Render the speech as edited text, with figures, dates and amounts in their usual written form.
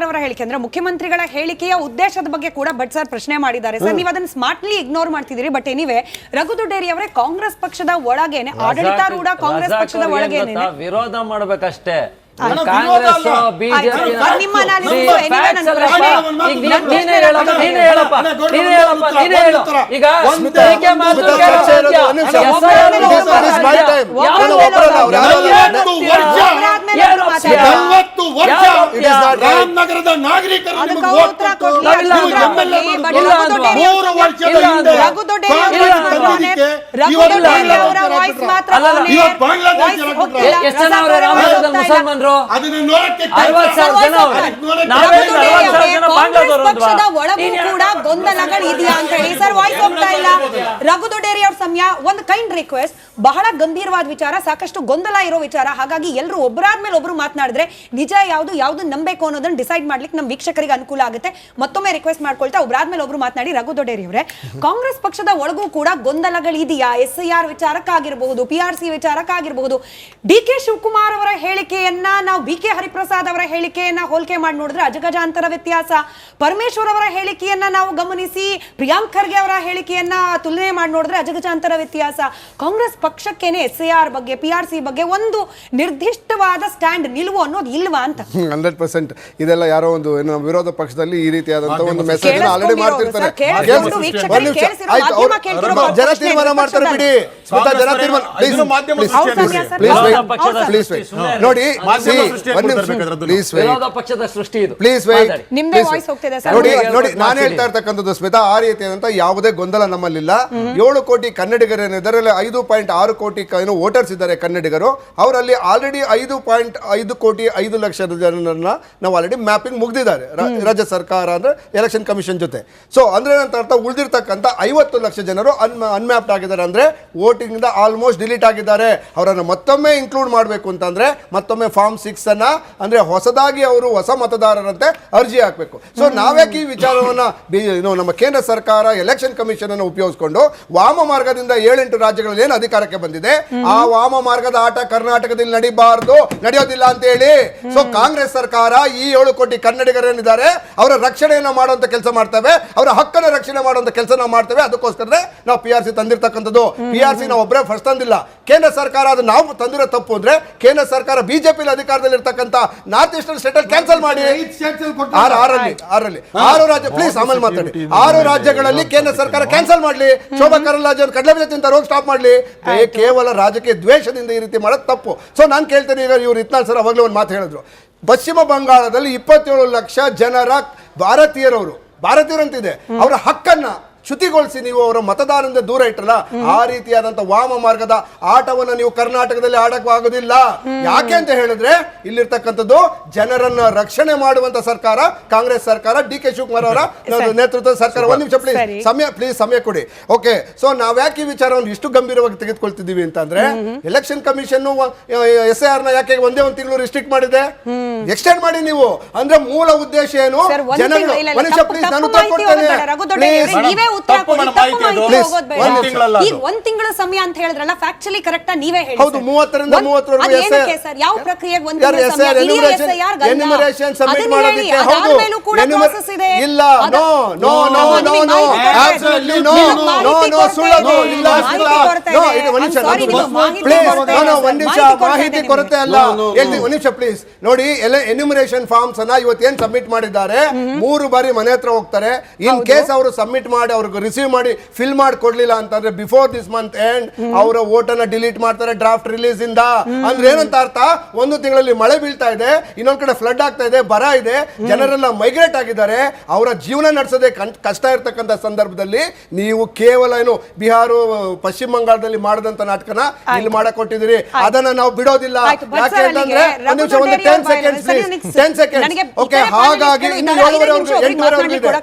ಶಿವಕುಮಾರ್ ಅವರ ಹೇಳಿಕೆ ಅಂದ್ರೆ ಮುಖ್ಯಮಂತ್ರಿಗಳ ಹೇಳಿಕೆಯ ಉದ್ದೇಶದ ಬಗ್ಗೆ ಕೂಡ ಭಟ್ ಸರ್ ಪ್ರಶ್ನೆ ಮಾಡಿದ್ದಾರೆ ಸರ್. ನೀವು ಅದನ್ನ ಸ್ಮಾರ್ಟ್ಲಿ ಇಗ್ನೋರ್ ಮಾಡ್ತಿದ್ದೀರಿ. ಬಟ್ ಎನಿವೆ ರಘುದೊಡ್ಡೇರಿ ಅವರೇ ಕಾಂಗ್ರೆಸ್ ಪಕ್ಷದ ಒಳಗೇನೆ ಆಡಳಿತಾರೂಢ ಕಾಂಗ್ರೆಸ್ ಪಕ್ಷದ ಒಳಗೇನೆ ವಿರೋಧ ಮಾಡಬೇಕಷ್ಟೇ. ಕಾಂಗ್ರೆಸ್ ಬಿಜೆಪಿ ರಾಮನಗರದ ನಾಗರಿಕರು ಮುಸಲ್ಮಾನರು ಪಕ್ಷದ ಒಳಗೂ ಕೂಡ ಗೊಂದಲಗಳಿದೆಯಾ ಅಂತ ಹೇಳಿ ಸರ್ ವಾಯ್ಸ್ ಹೋಗ್ತಾ ಇಲ್ಲ. ರಘುದೊಡ್ಡೇರಿ ಅವ್ರ ಸಮಯ ಒಂದು ಕೈಂಡ್ ರಿಕ್ವೆಸ್ಟ್, ಬಹಳ ಗಂಭೀರವಾದ ವಿಚಾರ, ಸಾಕಷ್ಟು ಗೊಂದಲ ಇರೋ ವಿಚಾರ. ಹಾಗಾಗಿ ಎಲ್ಲರೂ ಒಬ್ಬರಾದ್ಮೇಲೆ ಒಬ್ರು ಮಾತನಾಡಿದ್ರೆ ನಿಜ ಯಾವ್ದು ನಂಬೇಕು ಅನ್ನೋದನ್ನ ಡಿಸೈಡ್ ಮಾಡ್ಲಿಕ್ಕೆ ನಮ್ಮ ವೀಕ್ಷಕರಿಗೆ ಅನುಕೂಲ ಆಗುತ್ತೆ. ಮತ್ತೊಮ್ಮೆ ರಿಕ್ವೆಸ್ಟ್ ಮಾಡ್ಕೊಳ್ತಾ ಒಬ್ಬರಾದ್ಮೇಲೆ ಒಬ್ರು ಮಾತನಾಡಿ. ರಘುದೊಡ್ಡೇರಿ ಅವರೇ, ಕಾಂಗ್ರೆಸ್ ಪಕ್ಷದ ಒಳಗೂ ಕೂಡ ಗೊಂದಲಗಳಿದೆಯಾ? SIR ವಿಚಾರಕ್ಕಾಗಿರಬಹುದು, PRC ವಿಚಾರಕ್ಕಾಗಿರಬಹುದು. DK ಶಿವಕುಮಾರ್ ಅವರ ಹೇಳಿಕೆಯನ್ನ ನಾವು BK ಹರಿಪ್ರಸಾದ್ ಅವರ ಹೇಳಿಕೆಯನ್ನ ಹೋಲಿಕೆ ಮಾಡಿ ನೋಡಿದ್ರೆ ಅಜಗಜಾಂತರ ವ್ಯತ್ಯಾಸ. ಪರಮೇಶ್ವರ್ ಅವರ ಹೇಳಿಕೆಯನ್ನ ನಾವು ಗಮನಿಸಿ ಪ್ರಿಯಾಂಕ್ ಖರ್ಗೆ ಅವರ ಹೇಳಿಕೆಯನ್ನ ತುಲನೆ ಮಾಡಿ ನೋಡಿದ್ರೆ ಅಜಗಜಾಂತರ ವ್ಯತ್ಯಾಸ. ಕಾಂಗ್ರೆಸ್ ಪಕ್ಷಕ್ಕೇನೆ SIR ಬಗ್ಗೆ PRC ಬಗ್ಗೆ ಒಂದು ನಿರ್ದಿಷ್ಟವಾದ ಸ್ಟ್ಯಾಂಡ್ ನಿಲುವು ಅನ್ನೋದು ಇಲ್ವಾ ಅಂತ? 100% ಇದೆಲ್ಲ ಯಾರೋ ಒಂದು ವಿರೋಧ ಪಕ್ಷದಲ್ಲಿ ಈ ರೀತಿಯಾದಂತ ಒಂದು ಮೆಸೇಜ್ ಆಲ್ರೆಡಿ ಮಾಡ್ತಿರ್ತಾರೆ. ಜನ ತೀರ್ಮಾನ ಮಾಡ್ತಾರೆ ಬಿಡಿ. ಜನ ತೀರ್ಮಾನ ನೋಡಿ. ನೋಡಿ ನಾನು ಹೇಳ್ತಾ ಇರ್ತಕ್ಕಂಥದ್ದು ಸ್ಮಿತಾ, ಆ ರೀತಿಯಾದಂತ ಯಾವುದೇ ಗೊಂದಲ ನಮ್ಮಲ್ಲಿಲ್ಲ. 7 ಕೋಟಿ ಕನ್ನಡಿಗರೇನಿದ್ದಾರೆ, 5.6 ಕೋಟಿ ವೋಟರ್ಸ್ ಇದ್ದಾರೆ ಕನ್ನಡಿಗರು. ಅವರಲ್ಲಿ ಆಲ್ರೆಡಿ 5.5 ಕೋಟಿ 5 ಲಕ್ಷ ಜನರನ್ನ ನಾವು ಆಲ್ರೆಡಿ ಮ್ಯಾಪಿಂಗ್ ಮುಗ್ದಿದ್ದಾರೆ ರಾಜ್ಯ ಸರ್ಕಾರ ಅಂದ್ರೆ ಎಲೆಕ್ಷನ್ ಕಮಿಷನ್ ಜೊತೆ. ಸೊ ಅಂದ್ರೆ ಏನಂತ ಅರ್ಥ, ಉಳಿದಿರ್ತಕ್ಕಂಥ 50 ಲಕ್ಷ ಜನರು ಅನ್ಮ್ಯಾಪ್ಡ್ ಆಗಿದ್ದಾರೆ, ಅಂದ್ರೆ ವೋಟಿಂಗ್ ಇಂದ ಆಲ್ಮೋಸ್ಟ್ ಡಿಲೀಟ್ ಆಗಿದ್ದಾರೆ. ಅವರನ್ನು ಮತ್ತೊಮ್ಮೆ ಇನ್ಕ್ಲೂಡ್ ಮಾಡಬೇಕು ಅಂತಂದ್ರೆ ಮತ್ತೊಮ್ಮೆ ಫಾರ್ಮ್ 6 ಅನ್ನ ಅಂದ್ರೆ ಹೊಸದಾಗಿ ಅವರು ಹೊಸ ಮತದಾರರಂತೆ ಅರ್ಜಿ ಹಾಕಬೇಕು. ಸೊ ನಾವ್ಯಾಕೆ ಈ ವಿಚಾರವನ್ನ ನಮ್ಮ ಕೇಂದ್ರ ಸರ್ಕಾರ ಎಲೆಕ್ಷನ್ ಕಮಿಷನ್ ಅನ್ನು ಉಪಯೋಗಿಸಿಕೊಂಡು ವಾಮ ಮಾರ್ಗದಿಂದ 7-8 ರಾಜ್ಯಗಳಲ್ಲಿ ಏನು ಅಧಿಕಾರಕ್ಕೆ ಬಂದಿದೆ, ಆ ವಾಮ ಮಾರ್ಗದ ಆಟ ಕರ್ನಾಟಕದಲ್ಲಿ ನಡೆಯೋದಿಲ್ಲ ಅಂತ ಹೇಳಿ. ಸೊ ಕಾಂಗ್ರೆಸ್ ಸರ್ಕಾರ ಈ 7 ಕೋಟಿ ಕನ್ನಡಿಗರೇನಿದ್ದಾರೆ ಅವರ ರಕ್ಷಣೆಯನ್ನ ಮಾಡುವಂತ ಕೆಲಸ ಮಾಡ್ತೇವೆ, ಅವರ ಹಕ್ಕನ್ನು ರಕ್ಷಣೆ ಮಾಡುವಂತ ಕೆಲಸ ನಾವು ಮಾಡ್ತೇವೆ. ಅದಕ್ಕೋಸ್ಕರ ನಾವು PRC ತಂದಿರ್ತಕ್ಕಂಥದ್ದು. PRC ನಾವು ಒಬ್ಬರೇ ಫಸ್ಟ್ ತಂದಿಲ್ಲ, ಕೇಂದ್ರ ಸರ್ಕಾರ ಅದು ನಾವು ತಂದಿರೋ ತಪ್ಪು ಅಂದ್ರೆ ಕೇಂದ್ರ ಸರ್ಕಾರ ಬಿಜೆಪಿ ಅಧಿಕಾರದಲ್ಲಿ ಇರ್ತಕ್ಕಂಥ ನಾರ್ತ್ ಈಸ್ಟರ್ನ್ ಸ್ಟೇಟ್ ಅಲ್ಲಿ ಕ್ಯಾನ್ಸಲ್ ಮಾಡಿ 6 ರಾಜ್ಯ ಪ್ಲೀಸ್ ಆಮೇಲೆ ಮಾತಾಡಿ 6 ರಾಜ್ಯಗಳಲ್ಲಿ ಕೇಂದ್ರ ಸರ್ಕಾರ ಕ್ಯಾನ್ಸಲ್ ಮಾಡ್ಲಿ. ಶೋಭಾ ಕರಂದ್ಲಾಜೆ ಕಡಲೆ ಬೀಜ ತಿಂತಾರೆ, ಹೋಗಿ ಸ್ಟಾಪ್ ಮಾಡ್ಲಿ. ಕೇವಲ ರಾಜಕೀಯ ದ್ವೇಷದಿಂದ ಈ ರೀತಿ ಮಾಡೋದು ತಪ್ಪು. ಸೊ ನಾನು ಕೇಳ್ತೇನೆ, ಈಗ ಇವ್ರು ಇತ್ನಾಳ್ ಸರ್ ಅವಾಗಲೇ ಒಂದು ಮಾತು ಹೇಳಿದ್ರು, ಪಶ್ಚಿಮ ಬಂಗಾಳದಲ್ಲಿ 27 ಲಕ್ಷ ಜನರ ಭಾರತೀಯರಂತಿದೆ, ಅವರ ಹಕ್ಕನ್ನ ಚ್ಯುತಿಗೊಳಿಸಿ ನೀವು ಅವರ ಮತದಾರರಿಂದ ದೂರ ಇಟ್ಟರಲ್ಲ, ಆ ರೀತಿಯಾದಂತ ವಾಮ ಮಾರ್ಗದ ಆಟವನ್ನ ನೀವು ಕರ್ನಾಟಕದಲ್ಲಿ ಆಡಕ್ಕಾಗೋದಿಲ್ಲ. ಯಾಕೆ ಅಂತ ಹೇಳಿದ್ರೆ ಇಲ್ಲಿರ್ತಕ್ಕಂಥದ್ದು ಜನರನ್ನ ರಕ್ಷಣೆ ಮಾಡುವಂತ ಸರ್ಕಾರ ಕಾಂಗ್ರೆಸ್ ಸರ್ಕಾರ, DK ಶಿವಕುಮಾರ್ ಅವರ ನೇತೃತ್ವದ ಸರ್ಕಾರ. ಒಂದು ನಿಮಿಷ ಪ್ಲೀಸ್ ಸಮಯ ಕೊಡಿ. ಓಕೆ, ಸೊ ನಾವ್ಯಾಕೆ ಈ ವಿಚಾರವನ್ನು ಇಷ್ಟು ಗಂಭೀರವಾಗಿ ತೆಗೆದುಕೊಳ್ತಿದ್ದೀವಿ ಅಂತಂದ್ರೆ ಎಲೆಕ್ಷನ್ ಕಮಿಷನ್ SIR ನ ಯಾಕೆ ಒಂದೇ ಒಂದು ತಿಂಗಳು ರಿಸ್ಟ್ರಿಕ್ಟ್ ಮಾಡಿದೆ, ಎಕ್ಸ್ಟೆಂಡ್ ಮಾಡಿ ನೀವು ಅಂದ್ರೆ ಮೂಲ ಉದ್ದೇಶ ಏನು? ಜನರು ಪ್ಲೀಸ್ ನಾನು ಉತ್ತರ ಕೊಡ್ತೇನೆ. ಒಂದ್ ತಿಂಗಳ ಸಮಯ ಅಂತ ಹೇಳಿದ್ರಲ್ಲ, ಫ್ಯಾಕ್ಚುಲಿ ಕರೆಕ್ಟ್ ನೀವೇ ಹೇಳಿ. ಹೌದು, 30ರಿಂದ 30 ಸರ್ ಯಾವ ಪ್ರಕ್ರಿಯೆಗೆ ಒಂದು ತಿಂಗಳ ಸಮಯ? ಎನ್ಯುಮರೇಷನ್ ಸಬ್ಮಿಟ್ ಮಾಡೋದಕ್ಕೆ. ಹೌದು, ಇಲ್ಲ, ನೋ ಅಬ್ಸಲ್ಯೂಟ್ಲಿ ನೋ ಸುಳ್ಳದು ಇಲ್ಲ. ಒಂದ್ ನಿಮಿಷ, ಮಾಹಿತಿ ಕೊರತೆ ಅಲ್ಲ, ಒಂದ್ ನಿಮಿಷ ಪ್ಲೀಸ್ ನೋಡಿ. ಎನ್ಯುಮರೇಷನ್ ಫಾರ್ಮ್ಸ್ ಅನ್ನ ಇವತ್ತೇನ್ ಸಬ್ಮಿಟ್ ಮಾಡಿದ್ದಾರೆ, 3 ಬಾರಿ ಮನೆ ಹತ್ರ ಹೋಗ್ತಾರೆ. ಇನ್ ಕೇಸ್ ಅವರು ಸಬ್ಮಿಟ್ ಮಾಡಿ ಅವ್ರಿಗೆ ರಿಸೀವ್ ಮಾಡಿ ಫಿಲ್ ಮಾಡಿ ಕೊಡ್ಲಿಲ್ಲ ಅಂತಂದ್ರೆ ಬಿಫೋರ್ ದಿಸ್ ಮಂತ್ ಎಂಡ್ ಅವರ ವೋಟ್ ಅನ್ನ ಡಿಲೀಟ್ ಮಾಡ್ತಾರೆ ಡ್ರಾಫ್ಟ್ ರಿಲೀಸ್ ಇಂದ. ಅಂದ್ರೆ ಏನಂತ ಅರ್ಥ, ಒಂದು ತಿಂಗಳಲ್ಲಿ ಮಳೆ ಬೀಳ್ತಾ ಇದೆ, ಇನ್ನೊಂದ್ ಕಡೆ ಫ್ಲಡ್ ಆಗ್ತಾ ಇದೆ, ಬರ ಇದೆ, ಜನರೆಲ್ಲ ಮೈಗ್ರೇಟ್ ಆಗಿದ್ದಾರೆ, ಅವರ ಜೀವನ ನಡೆಸೋದೇ ಕಷ್ಟ ಇರ್ತಕ್ಕಂಥ ಸಂದರ್ಭದಲ್ಲಿ ನೀವು ಕೇವಲ ಏನು ಬಿಹಾರ ಪಶ್ಚಿಮ ಬಂಗಾಳದಲ್ಲಿ ಮಾಡದಂತ ನಾಟಕನ ಇಲ್ಲಿ ಮಾಡಕ್ ಕೊಟ್ಟಿದ್ದೀರಿ. ಅದನ್ನ ನಾವು ಬಿಡೋದಿಲ್ಲ. ಯಾಕೆ ಅಂತಂದ್ರೆ ಒಂದು ನಿಮಿಷ, ಒಂದು 10 ಸೆಕೆಂಡ್ಸ್. ಓಕೆ, ಹಾಗಾಗಿ ಇನ್ನು 7 ಗಂಟೆ